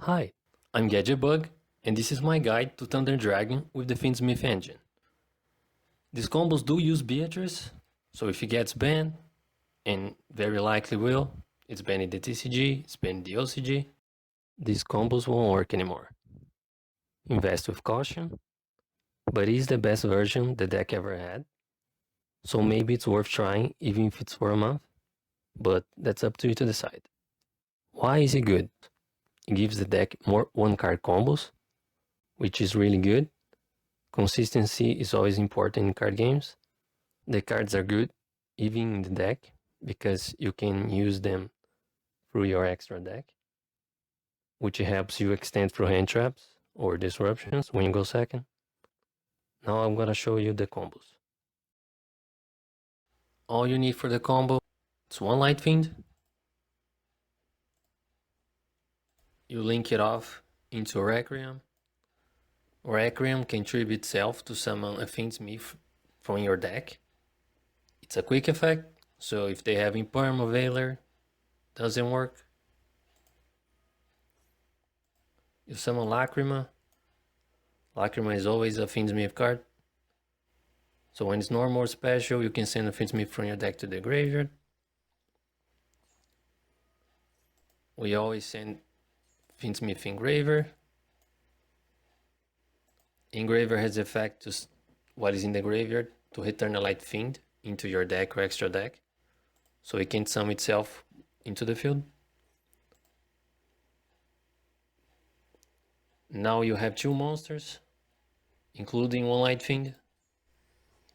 Hi, I'm Gadgetbug, and this is my guide to Thunder Dragon with the Fiendsmith engine. These combos do use Beatrice, so if it gets banned, and very likely will, it's banned in the TCG, it's banned in the OCG, these combos won't work anymore. Invest with caution, but it is the best version the deck ever had, so maybe it's worth trying even if it's for a month, but that's up to you to decide. Why is it good? It gives the deck more one-card combos, which is really good. Consistency is always important in card games. The cards are good even in the deck because you can use them through your extra deck, which helps you extend through hand traps or disruptions when you go second. Now I'm gonna show you the combos. All you need for the combo is one Light Fiend. You link it off into Requiem. Requiem can tribute itself to summon a Fiendsmith from your deck. It's a quick effect, so if they have Imperm or Veiler, doesn't work. You summon Lacrima. Lacrima is always a Fiendsmith card. So when it's normal or special, you can send a Fiendsmith from your deck to the graveyard. We always send Fiendsmith Engraver. Engraver has the effect to what is in the graveyard to return a Light Fiend into your deck or extra deck, so it can summon itself into the field. Now you have two monsters, including one Light Fiend.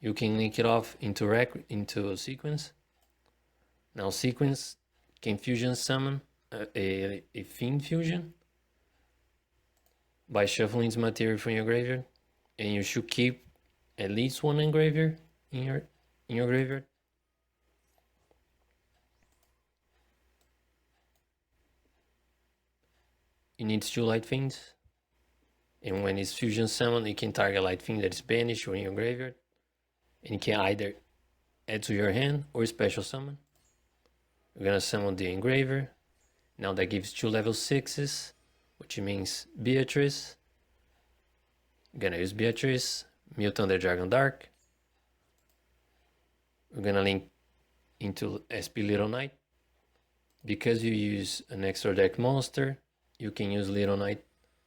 You can link it off into Sequence. Now Sequence can fusion summon a Fiend fusion by shuffling its material from your graveyard, and you should keep at least one engraver in your graveyard. It needs two Light Fiends, and when it's fusion summoned, it can target Light Fiend that is banished or in your graveyard, and it can either add to your hand or special summon. We're gonna summon the engraver. Now that gives two level 6s, which means Beatrice. We're gonna use Beatrice, Mute Thunder Dragon Dark. We're gonna link into SP Little Knight. Because you use an extra deck monster, you can use Little Knight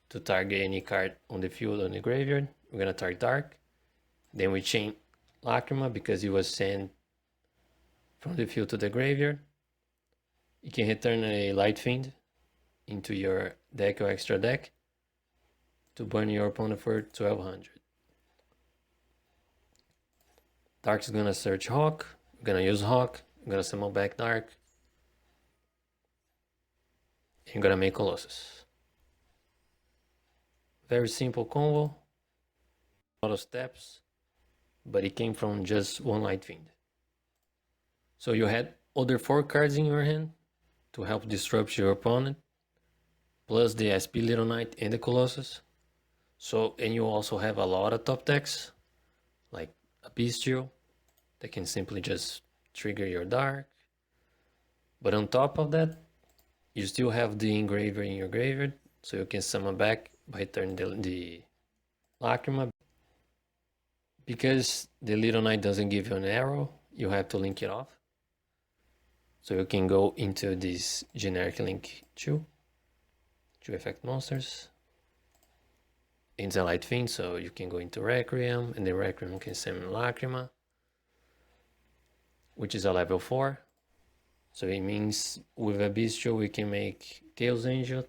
to target any card on the field or in the graveyard. We're gonna target Dark. Then we chain Lacrima because it was sent from the field to the graveyard. You can return a Light Fiend into your deck or extra deck to burn your opponent for 1200. Dark's gonna search Hawk. We're gonna use Hawk. I'm gonna summon back Dark. And I'm gonna make Colossus. Very simple combo. A lot of steps, but it came from just one Light Fiend. So you had other 4 cards in your hand to help disrupt your opponent, plus the SP Little Knight and the Colossus. So, and you also have a lot of top decks, like a Bystial, that can simply just trigger your Dark. But on top of that, you still have the Engraver in your graveyard, so you can summon back by turning the Lacrima. Because the Little Knight doesn't give you an arrow, you have to link it off. So you can go into this generic link 2 effect monsters. It's a Light Fiend, so you can go into Requiem, and the Requiem can summon Lacrima, which is a level 4. So it means with a Bystial we can make Chaos Angel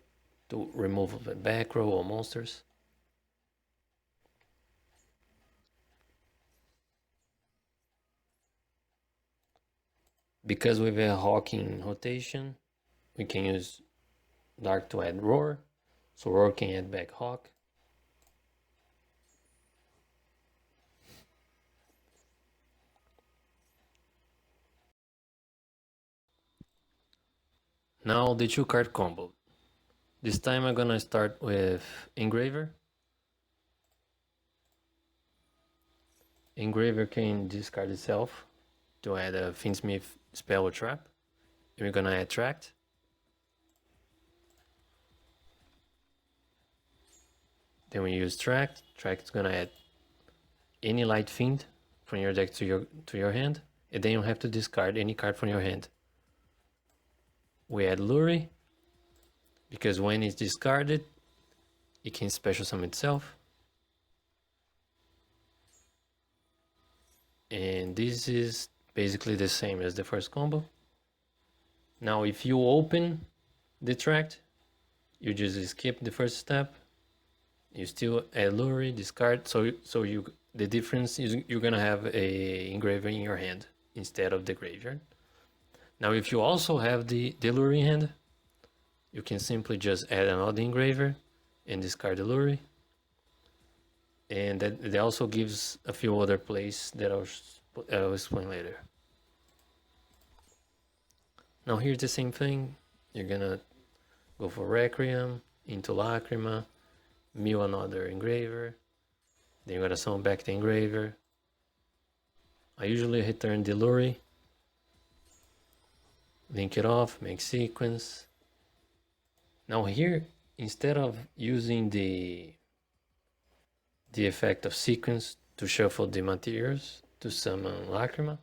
to remove the back row or monsters. Because we have a Hawk in rotation, we can use Dark to add Roar, so Roar can add back Hawk. Now the 2-card combo. This time I'm gonna start with Engraver. Engraver can discard itself to add a Fiendsmith spell or trap. And we're gonna attract. Then we use Tract. Tract is gonna add any light fiend from your deck to your hand, and then you have to discard any card from your hand. We add Lure, because when it's discarded, it can special summon itself. And this is basically the same as the first combo. Now if you open the Tract, you just skip the first step. You still add Lure, discard, so the difference is you're gonna have a engraver in your hand instead of the graveyard. Now if you also have the Lure in hand, you can simply just add another engraver and discard the Lure. And that also gives a few other plays that I'll explain later. Now here's the same thing. You're gonna go for Requiem, into Lacrima, mill another engraver, then you're gonna summon back the engraver. I usually return the Lure, link it off, make sequence. Now here, instead of using the effect of sequence to shuffle the materials to summon Lacrima,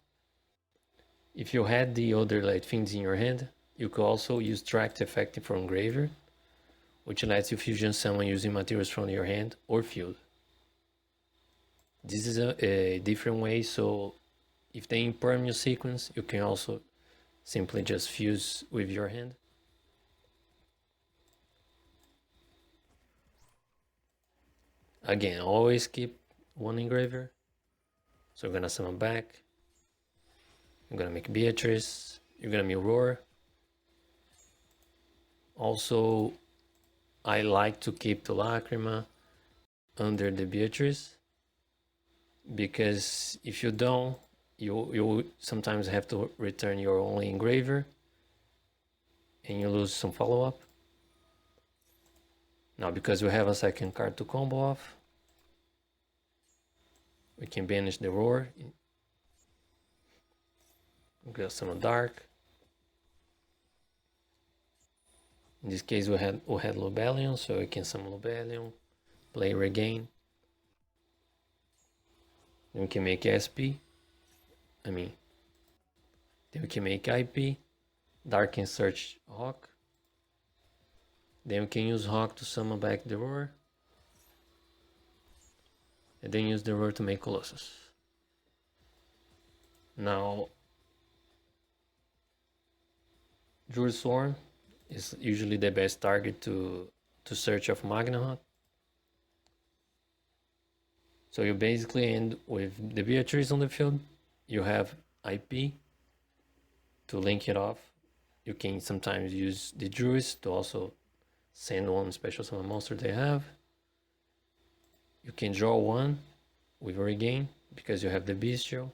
if you had the other light fiends in your hand, you could also use Tract effect from graveyard, which lets you fusion summon using materials from your hand or field. This is a different way, so if they imperm your sequence, you can also simply just fuse with your hand. Again, always keep one engraver. So you're gonna summon back. You're gonna make Beatrice. You're gonna mill Roar. Also, I like to keep the Lacrima under the Beatrice, because if you don't, you sometimes have to return your only engraver and you lose some follow-up. Now because we have a second card to combo off, we can banish the Roar. We'll get some Dark. In this case we had Lobelion, so we can summon Lobelion, play Regain. Then we can make SP. Then we can make IP. Dark and search Hawk. Then we can use Hawk to summon back the Roar. And then use the Roar to make Colossus. Now, Druid Swarm is usually the best target to search of Magnahawk. So you basically end with the Beatrice on the field. You have IP to link it off. You can sometimes use the Druids to also send one special summon monster they have. You can draw one with Regain because you have the Bystial.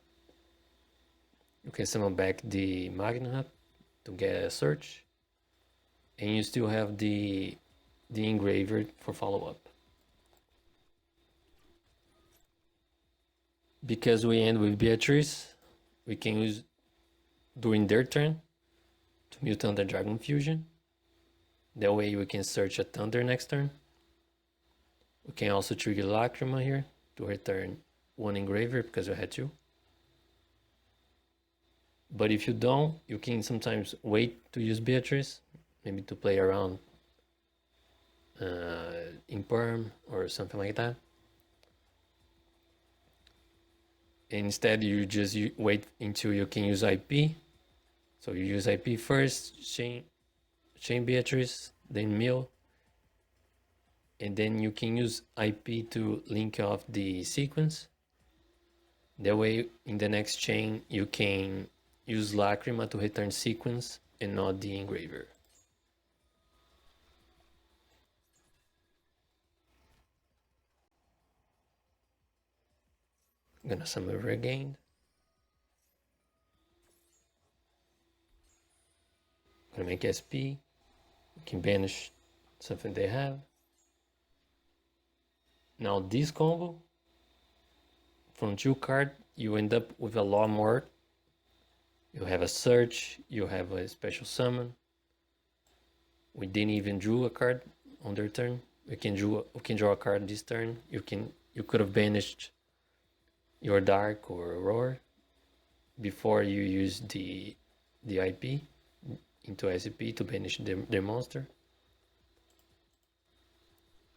You can summon back the Magnahawk to get a search. And you still have the engraver for follow-up. Because we end with Beatrice, we can use during their turn to mute Thunder Dragon Fusion. That way we can search a Thunder next turn. We can also trigger Lacrima here to return one engraver because we had two. But if you don't, you can sometimes wait to use Beatrice, maybe to play around Imperm or something like that. And instead you just wait until you can use IP. So you use IP first, chain Beatrice, then mill, and then you can use IP to link off the sequence. That way in the next chain you can use Lacrima to return sequence and not the engraver. I'm gonna summon Regain. I'm gonna make SP. We can banish something they have. Now this combo, from 2 cards, you end up with a lot more. You have a search, you have a special summon. We didn't even draw a card on their turn. we can draw a card this turn. You could have banished your Dark or Roar before you use the IP into SCP to banish their monster.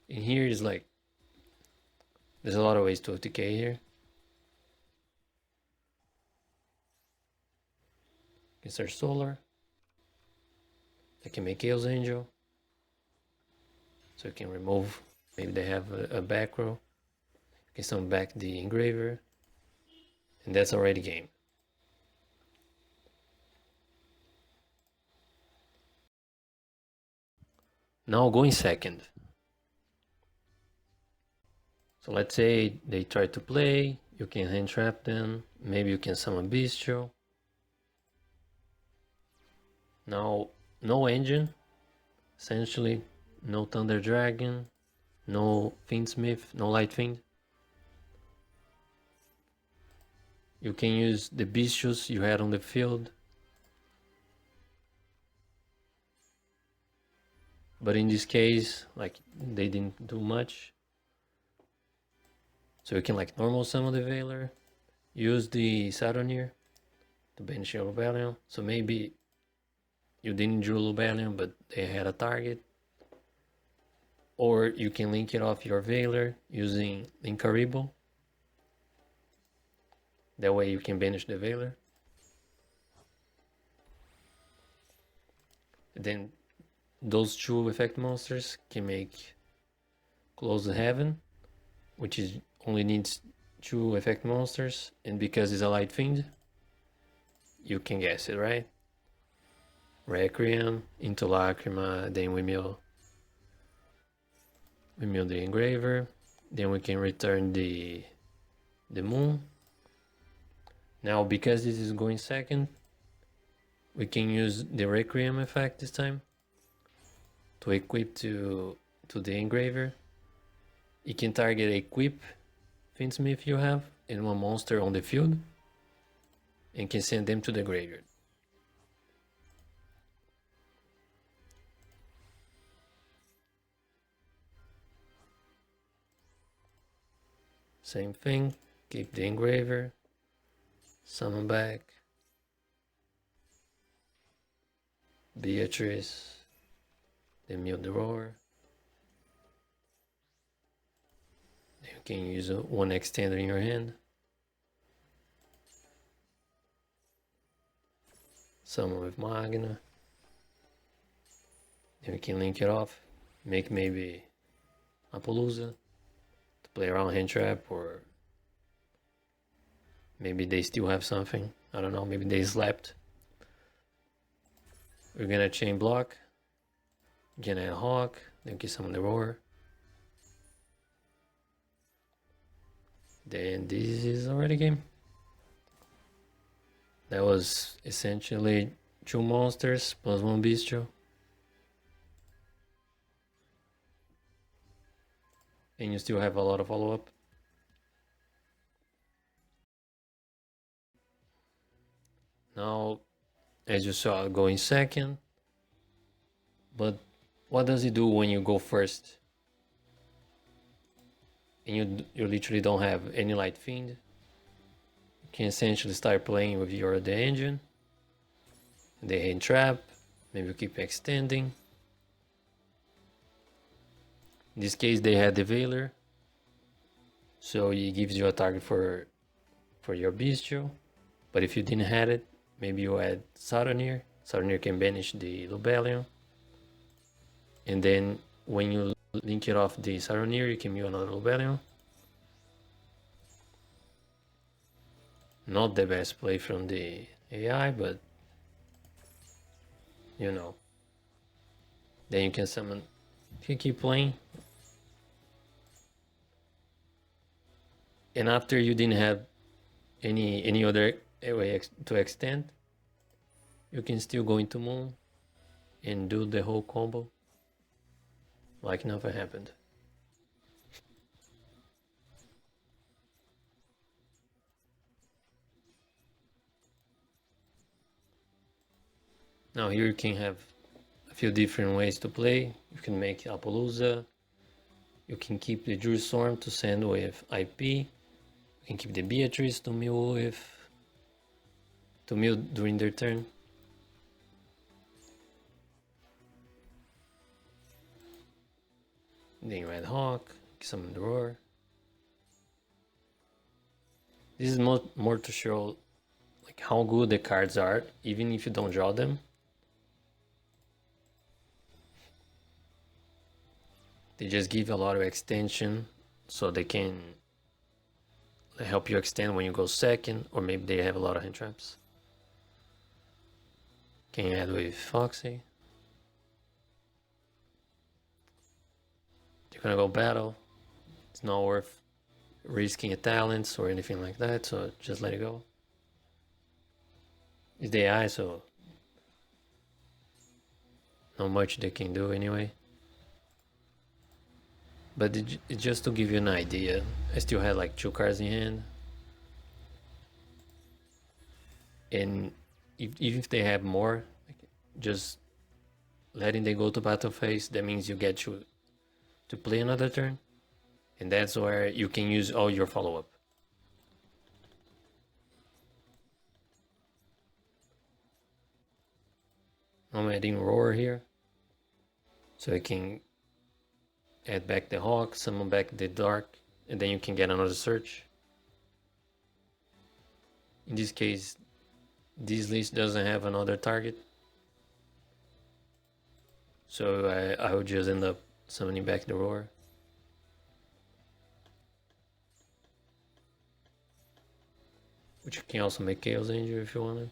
And here is like, there's a lot of ways to OTK here. You can search Solar. I can make Chaos Angel. So you can remove, maybe they have a back row. You can summon back the Engraver. And that's already game. Now going second. So let's say they try to play, you can hand trap them, maybe you can summon Bystial. Now, no engine, essentially, no ThunDra Dragon, no Fiendsmith, no Light Fiend. You can use the Bystials you had on the field. But in this case, like, they didn't do much. So you can like normal summon the Veiler, use the Saturnier to banish your Lubellion. So maybe you didn't draw Lubellion, but they had a target. Or you can link it off your Veiler using Linkaribo. That way you can banish the Veiler. And then those two effect monsters can make Close the Heaven, which is only needs 2 effect monsters, and because it's a Light Fiend, you can guess it, right? Requiem, into Lacrima, then we mill the Engraver, then we can return the Moon. Now, because this is going second, we can use the Requiem effect this time to equip to the Engraver. You can target equip Fiendsmith you have and one monster on the field and can send them to the graveyard. Same thing, keep the Engraver, summon back Beatrice, then mute the Roar. You can use one extender in your hand. Summon with Magna. Then we can link it off. Make maybe Appaloosa to play around hand trap, or maybe they still have something. I don't know, maybe they slept. We're gonna chain block. Gonna add Hawk, then we can summon the Roar. Then this is already game. That was essentially 2 monsters plus 1 Bystial. And you still have a lot of follow-up. Now, as you saw, going second. But what does it do when you go first? And you literally don't have any Light Fiend. You can essentially start playing with your the engine, the hand trap, maybe you keep extending. In this case they had the Veiler, so it gives you a target for your Bystial. But if you didn't have it, maybe you add Saturnier. Saturnier can banish the Lubellion, and then when you link it off the Saturnier, you can mute another Lubellion. Not the best play from the AI, but you know. Then you can summon, you can keep playing. And after you didn't have any other way to extend, you can still go into Moon and do the whole combo like nothing happened. Now here you can have a few different ways to play. You can make Appaloosa, You can keep the Druid Storm to send with IP. You can keep the Beatrice to mill during their turn. Then you add Hawk, summon the Roar. This is more to show like how good the cards are, even if you don't draw them. They just give a lot of extension, so they can help you extend when you go second, or maybe they have a lot of hand traps. Can you add with Foxy? You're gonna go battle. It's not worth risking a talents or anything like that, so just let it go. It's the AI, so not much they can do anyway. But it's just to give you an idea. I still had like 2 cards in hand. And even if they have more, like, just letting them go to battle phase, that means you get to play another turn. And that's where you can use all your follow-up. I'm adding Roar here, so I can add back the Hawk, summon back the Dark, and then you can get another search. In this case, this list doesn't have another target, so I would just end up summoning back the Roar. Which you can also make Chaos Angel if you wanted.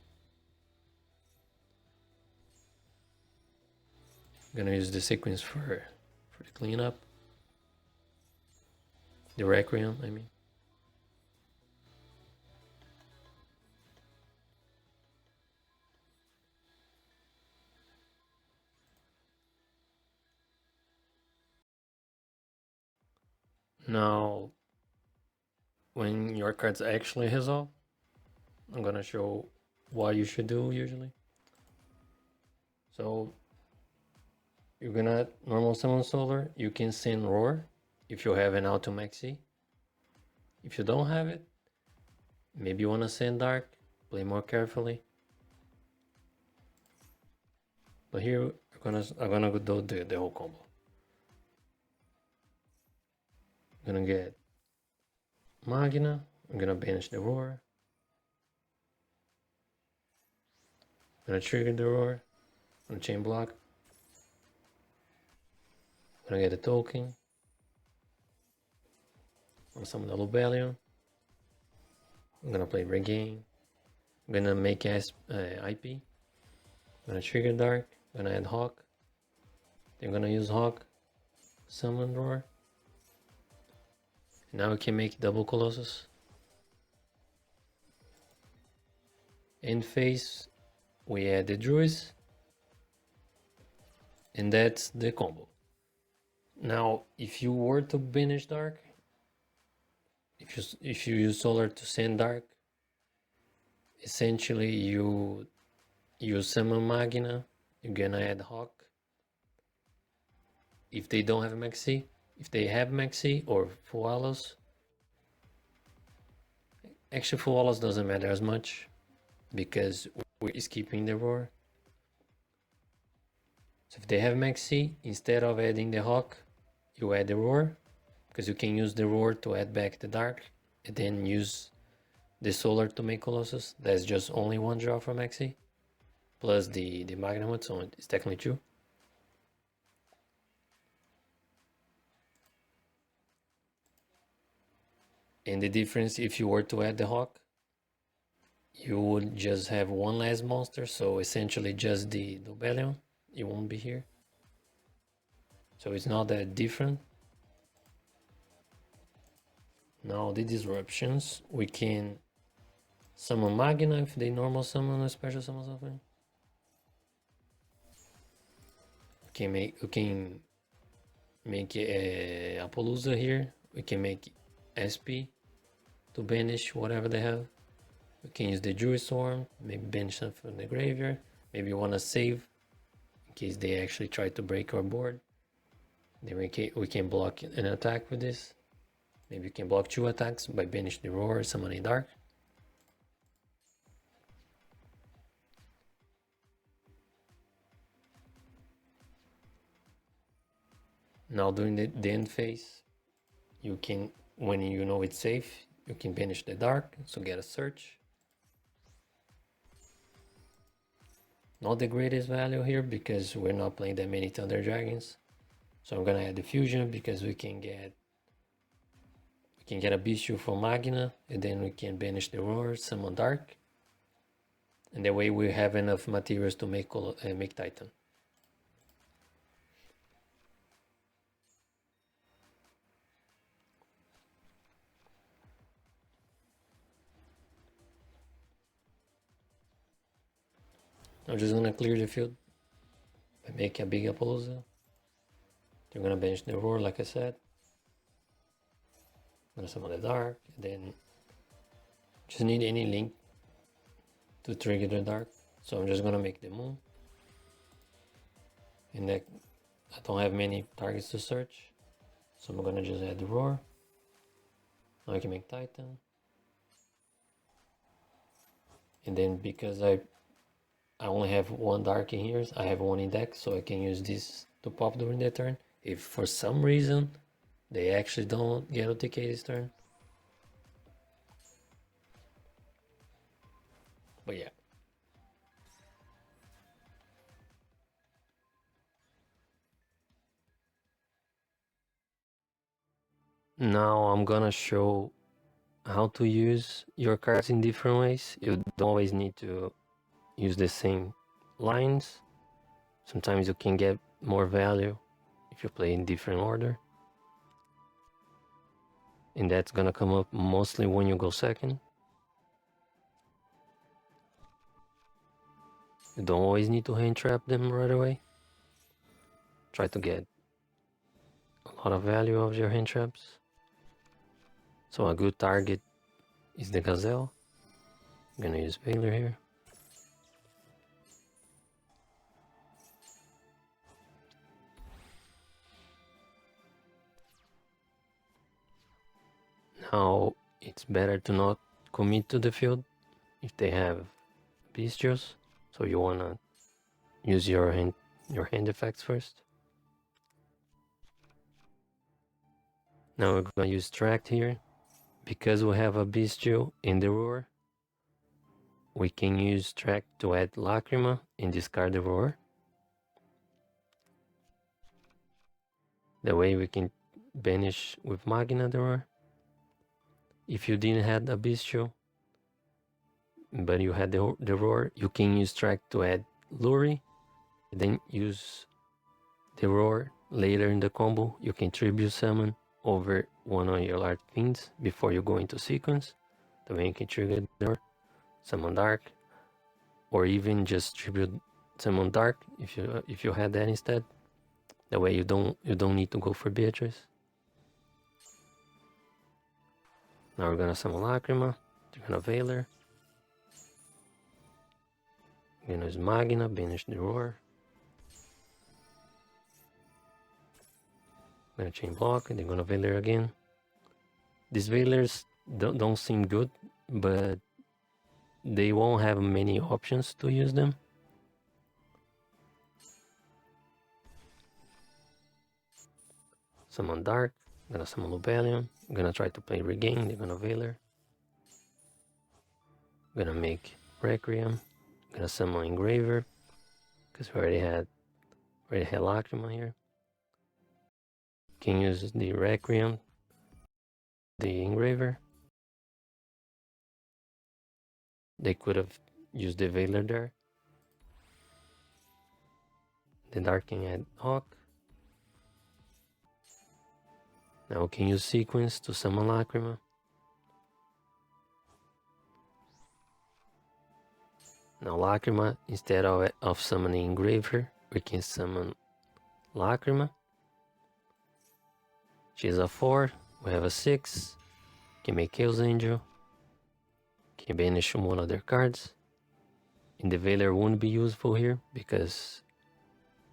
I'm gonna use the sequence for the cleanup. The Requiem, I mean. Now, when your cards actually resolve, I'm gonna show what you should do usually. So you're gonna normal summon Solar. You can send Roar if you have an auto maxi. If you don't have it, maybe you wanna send Dark. Play more carefully. But here I'm gonna do the whole combo. I'm gonna get Magna. I'm gonna banish the Roar. I'm gonna trigger the Roar. I'm gonna chain block. I'm gonna get a token. I'm gonna summon the Lobelion. I'm gonna play Regain. I'm gonna make IP. I'm gonna trigger Dark. I'm gonna add Hawk. Then I'm gonna use Hawk. Summon Roar. Now we can make double Colossus. End phase, we add the Druids. And that's the combo. Now, if you were to banish Dark, if you use Solar to send Dark, essentially you summon Magna, you're gonna add Hawk. If they don't have Maxi, if they have Maxi or Full Allos, actually Full Allos doesn't matter as much because we're skipping the Roar. So if they have Maxi, instead of adding the Hawk, you add the Roar, because you can use the Roar to add back the Dark, and then use the Solar to make Colossus. That's just only 1 draw for Maxi, plus the Magna one, so it's technically 2. And the difference, if you were to add the Hawk, you would just have 1 less monster, so essentially just the Lobelion. It won't be here. So it's not that different. Now the disruptions, we can summon Magna if they normal summon or special summon something. We can make a Appaloosa here. We can make SP to banish whatever they have. We can use the Druid Storm, maybe banish them from the graveyard. Maybe you want to save in case they actually try to break our board. Then we can block an attack with this. Maybe you can block 2 attacks by banish the roar, summon a dark. Now during the end phase, you can, when you know it's safe, you can banish the dark, so get a search. Not the greatest value here because we're not playing that many Thunder Dragons. So I'm gonna add the fusion because we can get a Bystial from Magna, and then we can banish the roar, summon dark, and that way we have enough materials to make Titan. I'm just gonna clear the field by making a big Appaloosa. You're gonna banish the roar, like I said. I'm gonna summon the dark, and then just need any link to trigger the dark. So I'm just gonna make the moon. And that I don't have many targets to search, so I'm gonna just add the roar. Now I can make Titan. And then because I only have 1 dark in here, I have 1 in deck, so I can use this to pop during their turn. If for some reason they actually don't get OTK this turn. But yeah. Now I'm gonna show how to use your cards in different ways. You don't always need to use the same lines. Sometimes you can get more value if you play in different order. And that's gonna come up mostly when you go second. You don't always need to hand trap them right away. Try to get a lot of value of your hand traps. So a good target is the Gazelle. I'm gonna use Veiler here. Now it's better to not commit to the field if they have Bystials, so you wanna use your hand effects first. Now we're gonna use Tract here. Because we have a Bystial in the roar, we can use Tract to add Lacrima and discard the roar. That way we can banish with Magna the roar. If you didn't have a Bystial, but you had the roar, you can use Tract to add Luri, then use the roar later in the combo. You can tribute summon over one of your large fiends before you go into sequence. That way you can trigger the roar, summon dark, or even just tribute summon dark if you had that instead. That way you don't need to go for Beatrice. Now we're gonna summon Lacrima, we're gonna Veiler. We're gonna use Magna, banish the roar. I'm gonna chain block and they're gonna Veiler again. These Veilers don't seem good, but they won't have many options to use them. Summon Dark, I'm gonna summon Lubellion. I'm gonna try to play Regain, they're gonna Veiler. I'm gonna make Requiem. I'm gonna summon Engraver, because we already had Lacrima here. Can use the Requiem, the Engraver. They could have used the Veiler there. The Darking at Hawk. Now we can use Sequence to summon Lacrima. Now Lacrima, instead of summoning Engraver, we can summon Lacrima. She's a 4, we have a 6, can make Chaos Angel, can banish one of their cards. And the Veiler won't be useful here because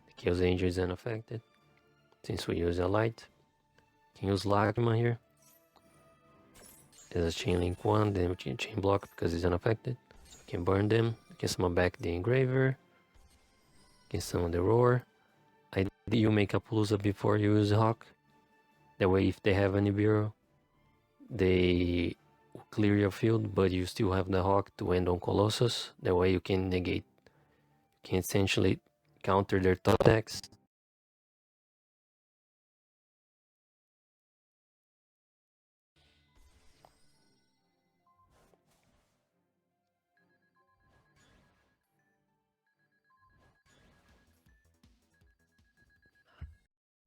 the Chaos Angel is unaffected. since we use a light. Can use Lagma here. There's a chain link 1, then we can chain block because it's unaffected. So we can burn them. We can summon back the engraver. We can summon the roar. Ideally you make a Palooza before you use Hawk. That way if they have any bureau, they will clear your field, but you still have the Hawk to end on Colossus. That way you can negate, you can essentially counter their top attacks.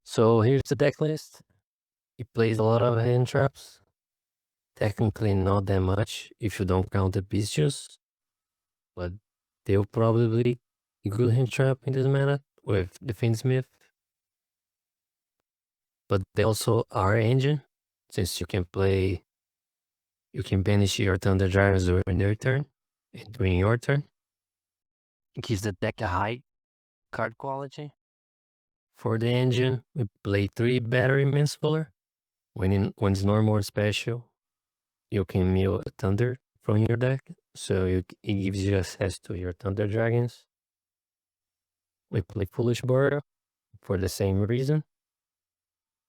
So here's the deck list. It plays a lot of hand traps. Technically not that much if you don't count the Bystials, but they'll probably be a good hand trap in this meta with the Fiendsmith. But they also are engine, since you can banish your Thunder Dragons during their turn and during your turn. It gives the deck a high card quality. For the engine, we play 3 Battery Manspooler. When it's normal or special, you can mill a Thunder from your deck, so it gives you access to your Thunder Dragons. We play Foolish Border for the same reason,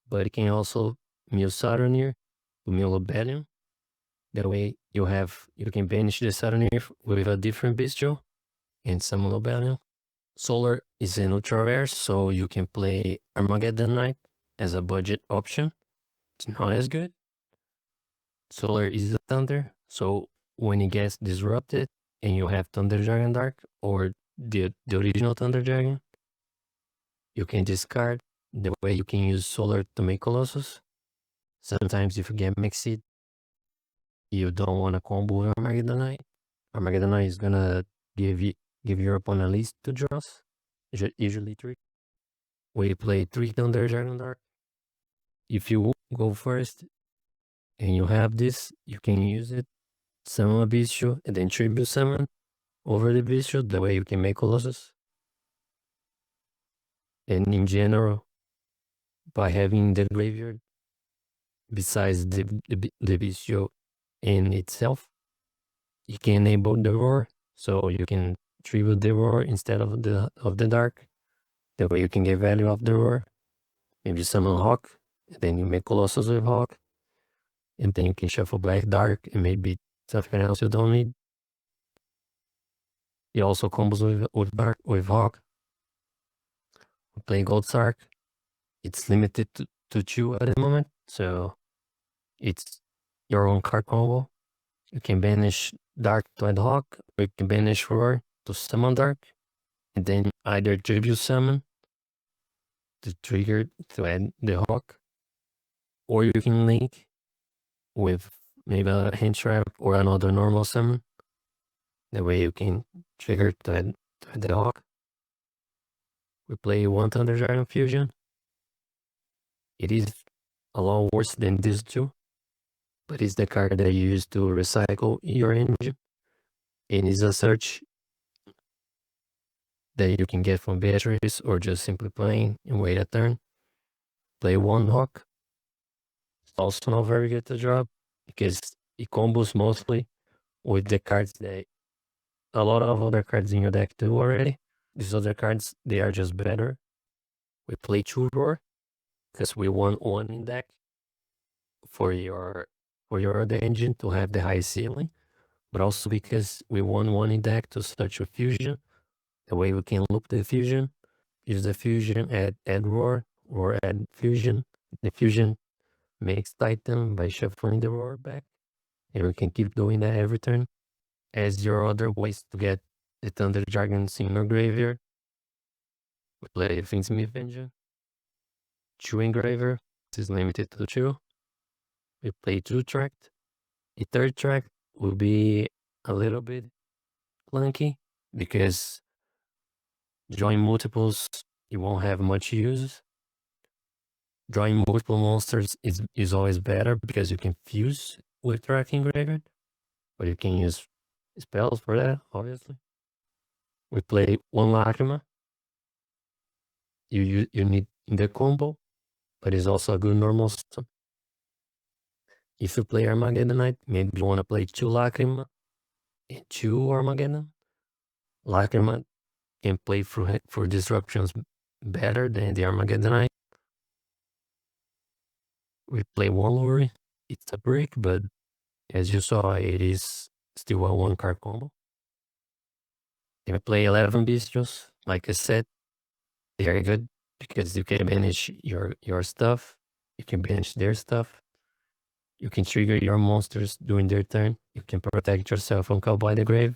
but it can also mill Saturnier to mill Obelium. That way you can banish the Saturnier with a different Bestial and summon Obelium. Solar is an ultra rare, so you can play Armageddon Knight as a budget option. It's not as good. Solar is a Thunder, so when it gets disrupted and you have Thunder Dragon Dark or the original Thunder Dragon, you can discard. The way you can use Solar to make Colossus. Sometimes if you get Mixed, you don't want to combo Armageddon Knight. Armageddon Knight is gonna give your opponent at least 2 draws, usually 3. We play 3 Thunder Dragon Dark. If you go first and you have this, you can use it, summon a Bestial, and then tribute summon over the Bestial. That way you can make Colossus. And in general, by having the graveyard, besides the Bestial in itself, you can enable the roar, so you can tribute the roar instead of the dark. That way you can get value of the roar. Maybe summon Hawk, and then you make Colossus with Hawk, and then you can shuffle back dark and maybe something else you don't need. It also combos with Hawk. We play Gold Sark. It's limited to 2 at the moment, so it's your own card combo. You can banish Dark to add Hawk, or you can banish Roar to summon Dark, and then either tribute summon to trigger to add the Hawk, or you can link with maybe a hand trap or another normal summon. That way you can trigger to add the Hawk. We play 1 Thunder Dragon Fusion. It is a lot worse than these 2, but it's the card that you use to recycle your engine. And it's a search that you can get from Beatrice or just simply playing and wait a turn. Play 1 Hawk. It's also not very good to drop because it combos mostly with the cards that a lot of other cards in your deck do already. These other cards, they are just better. We play 2 Roar because we want 1 in deck for your other engine to have the high ceiling, but also because we want 1 in deck to search with Fusion. The way we can loop the Fusion, use the Fusion, add Roar, add Fusion. The Fusion makes Titan by shuffling the Roar back, and we can keep doing that every turn. As your other ways to get the Thunder Dragons in your graveyard, we play Fiendsmith engine, 2 Engraver. This is limited to 2. We play 2 Tract. The 3rd track will be a little bit clunky because drawing multiples, you won't have much use. Drawing multiple monsters is always better because you can fuse with Track Engraver, but you can use spells for that, obviously. We play 1 Lacrima. You need in the combo, but it's also a good normal system. If you play Armageddon Knight, maybe you want to play 2 Lacrima and 2 Armageddon. Lacrima can play for disruptions better than the Armageddon Knight. We play 1 Lori. It's a brick, but as you saw, it is still a 1-card combo. Then we play 11 Bystials. Like I said, very good because you can manage your stuff. You can banish their stuff. You can trigger your monsters during their turn. You can protect yourself from Call by the Grave.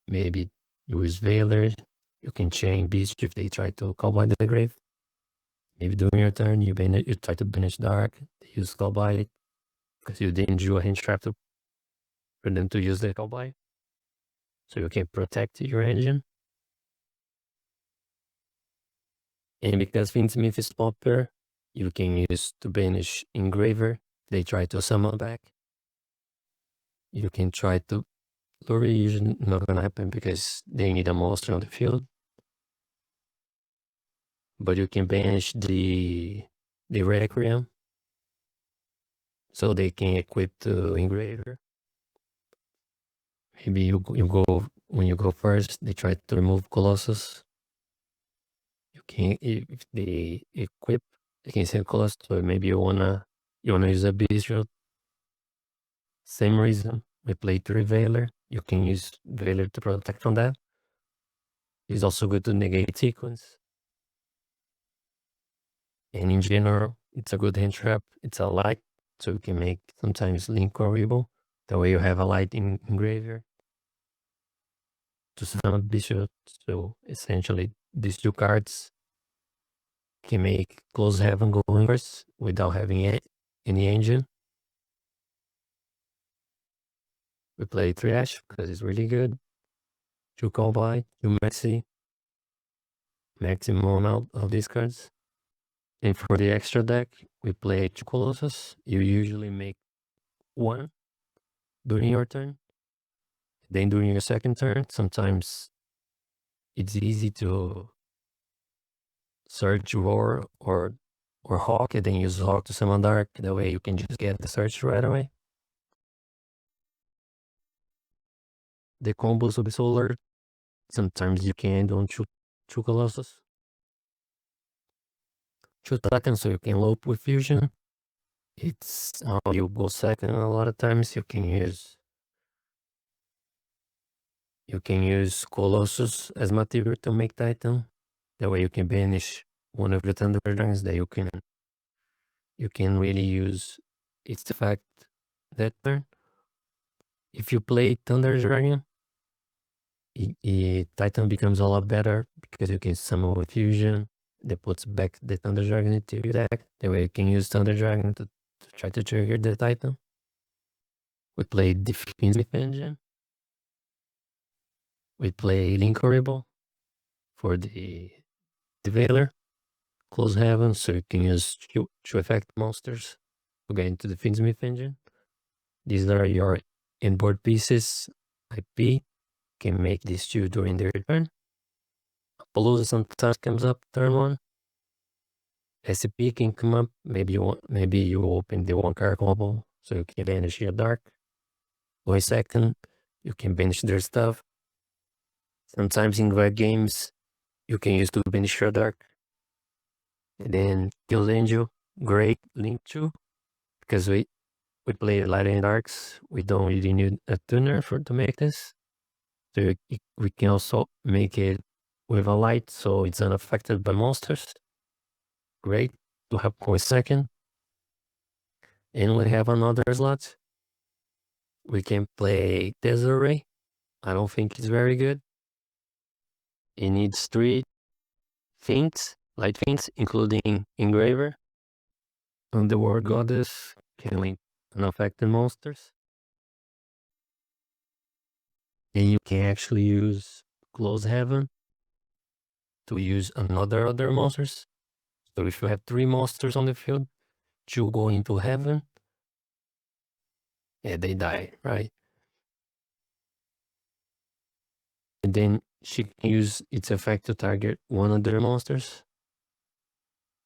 Maybe use Veiler. You can chain Beast if they try to Call by the Grave. Maybe during your turn, you try to banish Dark. They use Call by it because you didn't do a hinge trap for them to use the Call by. So you can protect your engine. And because Fiendsmith is popular, you can use to banish Engraver. They try to summon back. You can try to lure, usually not gonna happen because they need a monster on the field. But you can banish the Requiem, so they can equip the Engraver. Maybe you go, when you go first, they try to remove Colossus. You can, if they equip, they can send Colossus, so maybe you wanna use a Bestial. Same reason, we play 3 Veiler. You can use Veiler to protect from that. It's also good to negate sequence. And in general, it's a good hand trap. It's a light, so you can make sometimes Link or Rebel. That way you have a light in graveyard to summon Bishop. So essentially, these 2 cards can make Close Heaven go inverse without having any engine. We play 3 Ash because it's really good. 2 Call by, 2 Maxi. Maximum amount of these cards. And for the extra deck, we play 2 Colossus. You usually make 1 during your turn. Then during your second turn, sometimes it's easy to search Roar or Hawk, and then use Hawk to summon Dark. That way you can just get the search right away. The combos will be solar. Sometimes you can do 2 Colossus. 2 Titans, so you can loop with Fusion. It's how you go second a lot of times. You can use Colossus as material to make Titan. That way you can banish one of the Thunder Dragons that you can really use its effect that turn. If you play Thunder Dragon, Titan becomes a lot better because you can summon with Fusion that puts back the Thunder Dragon into your deck. That way you can use Thunder Dragon to try to trigger the Titan. We play the Fiendsmith engine. We play Link Horrible for the Veiler. Close Heaven, so you can use 2 effect monsters to get into the Fiendsmith engine. These are your inboard pieces. IP can make these 2 during their turn. Palooza sometimes comes up turn 1. SCP can come up. Maybe you open the 1-card combo, so you can banish your Dark. Going second, you can banish their stuff. Sometimes in red games, you can use to banish your Dark. And then Kill Angel, great Link 2, because we play Light and Darks. We don't really need a tuner to make this. So we can also make it with a light, so it's unaffected by monsters. Great to have going second. And we have another slot. We can play Desert Ray. I don't think it's very good. It needs 3 feints, light feints, including Engraver. Underworld Goddess, killing unaffected monsters. And you can actually use Close Heaven to use other monsters. So if you have 3 monsters on the field, 2 go into Heaven. Yeah, they die, right? And then she can use its effect to target one of their monsters.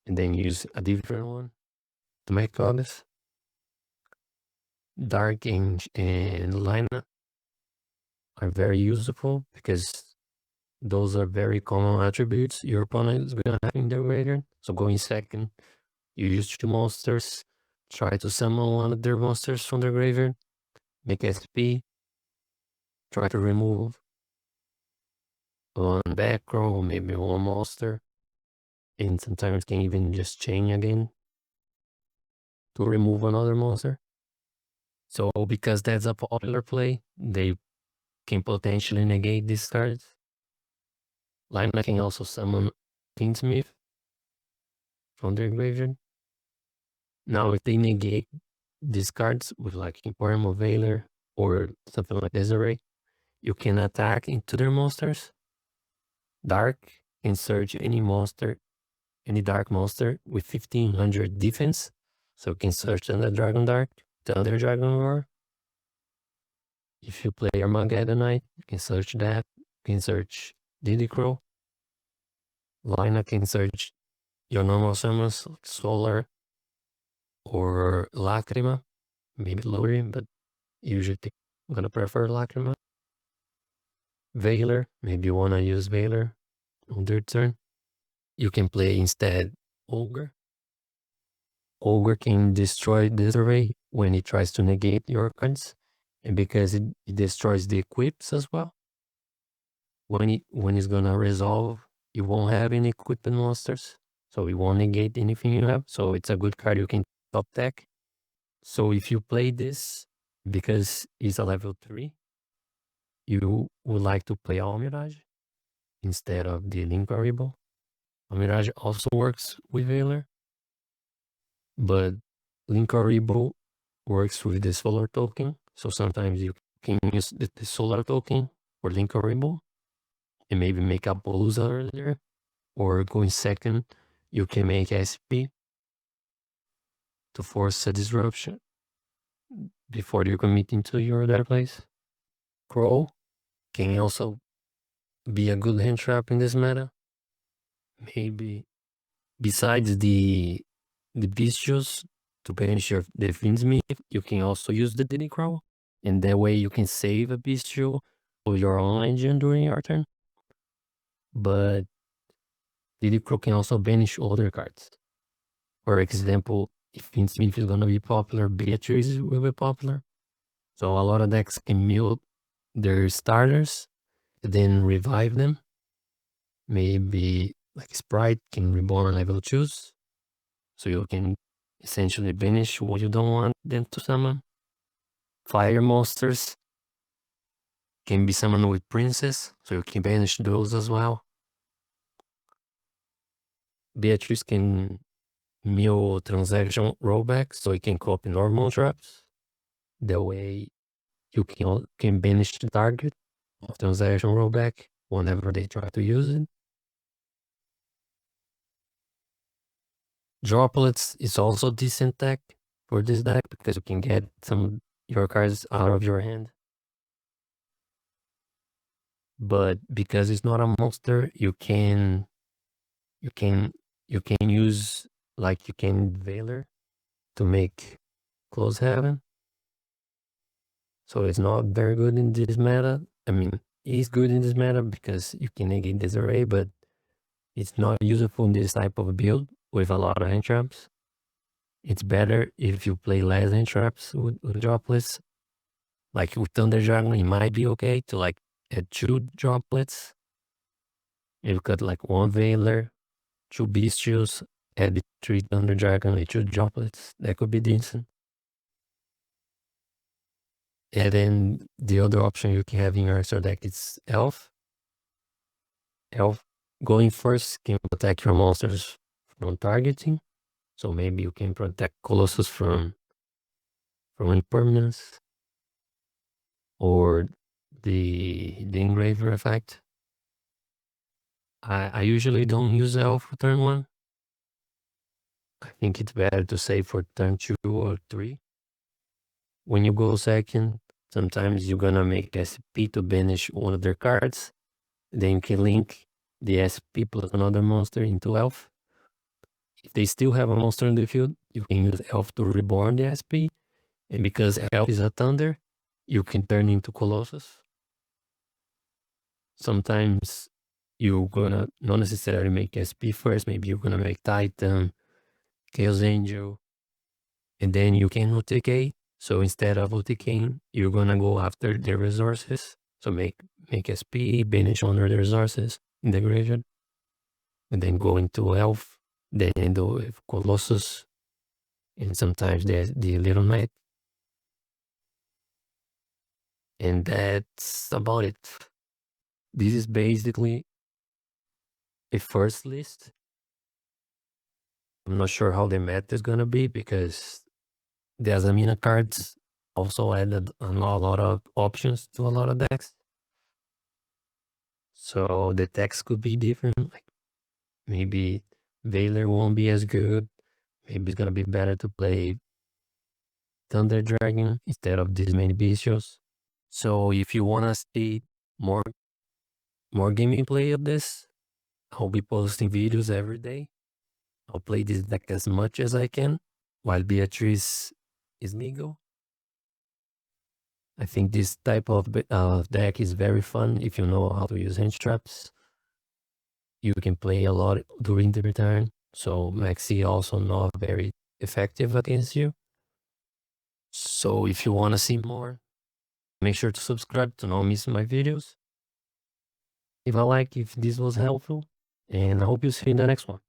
and then use a different one to make others. Dark and Lina are very useful because those are very common attributes your opponent is gonna have in their graveyard. So going second, you use 2 monsters, try to summon one of their monsters from their graveyard, make SP, try to remove one back row, maybe one monster, and sometimes can even just chain again to remove another monster. So because that's a popular play, they can potentially negate these cards. Lina can also summon Fiendsmith from their graveyard. Now if they negate these cards with like Emporium of Valor or something like Desiree, you can attack into their monsters. Dark and search any monster, any dark monster with 1500 defense. So you can search Thunder Dragon Dark, Thunder Dragon Roar. If you play Armageddonite, you can search that. You can search Diddy Crow. Lina can search your normal summons like Solar or Lacrima. Maybe Lowry, but usually I'm gonna prefer Lacrima. Valor, maybe you wanna use Valor on their turn. You can play instead Ogre. Ogre can destroy this array when it tries to negate your cards. And because it destroys the equips as well. When it's gonna resolve, you won't have any equipped monsters. So it won't negate anything you have. So it's a good card you can top deck. So if you play this, because it's a level 3, you would like to play Almirage instead of the Link variable. Almirage also works with Valor, but Link variable works with the Solar token. So sometimes you can use the Solar token for Link variable and maybe make a Bolza earlier, or going second, you can make SP to force a disruption before you commit into your other place. Crow can also be a good hand trap in this meta. Maybe besides the Bystials to banish the Fiendsmith, you can also use the Diddy Crow, and that way you can save a Bystial for your own engine during your turn. But Diddy Crow can also banish other cards. For example, if Fiendsmith is gonna be popular, Beatrice will be popular. So a lot of decks can mill their starters, then revive them. Maybe like Sprite can reborn level 2s. So you can essentially banish what you don't want them to summon. Fire monsters can be summoned with Princess, so you can banish those as well. Beatrice can mill transaction rollback, so you can copy normal traps. That way you can banish the target of transaction rollback whenever they try to use it. Droplets is also decent tech for this deck because you can get some your cards out of your hand. But because it's not a monster, you can use like you can Valor to make Close Heaven. So it's not very good in this meta. I mean, it's good in this meta because you can negate this array, but it's not useful in this type of build with a lot of hand traps. It's better if you play less hand traps with droplets. Like with Thunder Dragon, it might be okay to like add 2 droplets. You've got like 1 Valor, 2 Bystials, add 3 Thunder Dragon with 2 droplets. That could be decent. And then the other option you can have in your extra deck is Elf. Elf going first can protect your monsters from targeting. So maybe you can protect Colossus from impermanence or the Engraver effect. I usually don't use Elf for turn 1. I think it's better to save for turn 2 or 3. When you go second, sometimes you're gonna make SP to banish one of their cards. Then you can link the SP plus another monster into Elf. If they still have a monster in the field, you can use Elf to reborn the SP. And because Elf is a Thunder, you can turn into Colossus. Sometimes you're gonna not necessarily make SP first, maybe you're gonna make Titan, Chaos Angel, and then you can OTK. So instead of OTKing, you're gonna go after the resources. So make SP, banish one of the resources in the graveyard, and then go into Elf, then end with Colossus, and sometimes there's the Little Knight. And that's about it. This is basically a first list. I'm not sure how the meta is gonna be because the Azamina cards also added a lot of options to a lot of decks. So the decks could be different. Like maybe Veiler won't be as good. Maybe it's gonna be better to play Thunder Dragon instead of these many Bystials. So if you wanna see more gameplay of this, I'll be posting videos every day. I'll play this deck as much as I can while Beatrice is legal. I think this type of deck is very fun if you know how to use hand traps. You can play a lot during the return, so Maxi also not very effective against you. So if you want to see more, make sure to subscribe to not miss my videos. If this was helpful, and I hope you see you in the next one.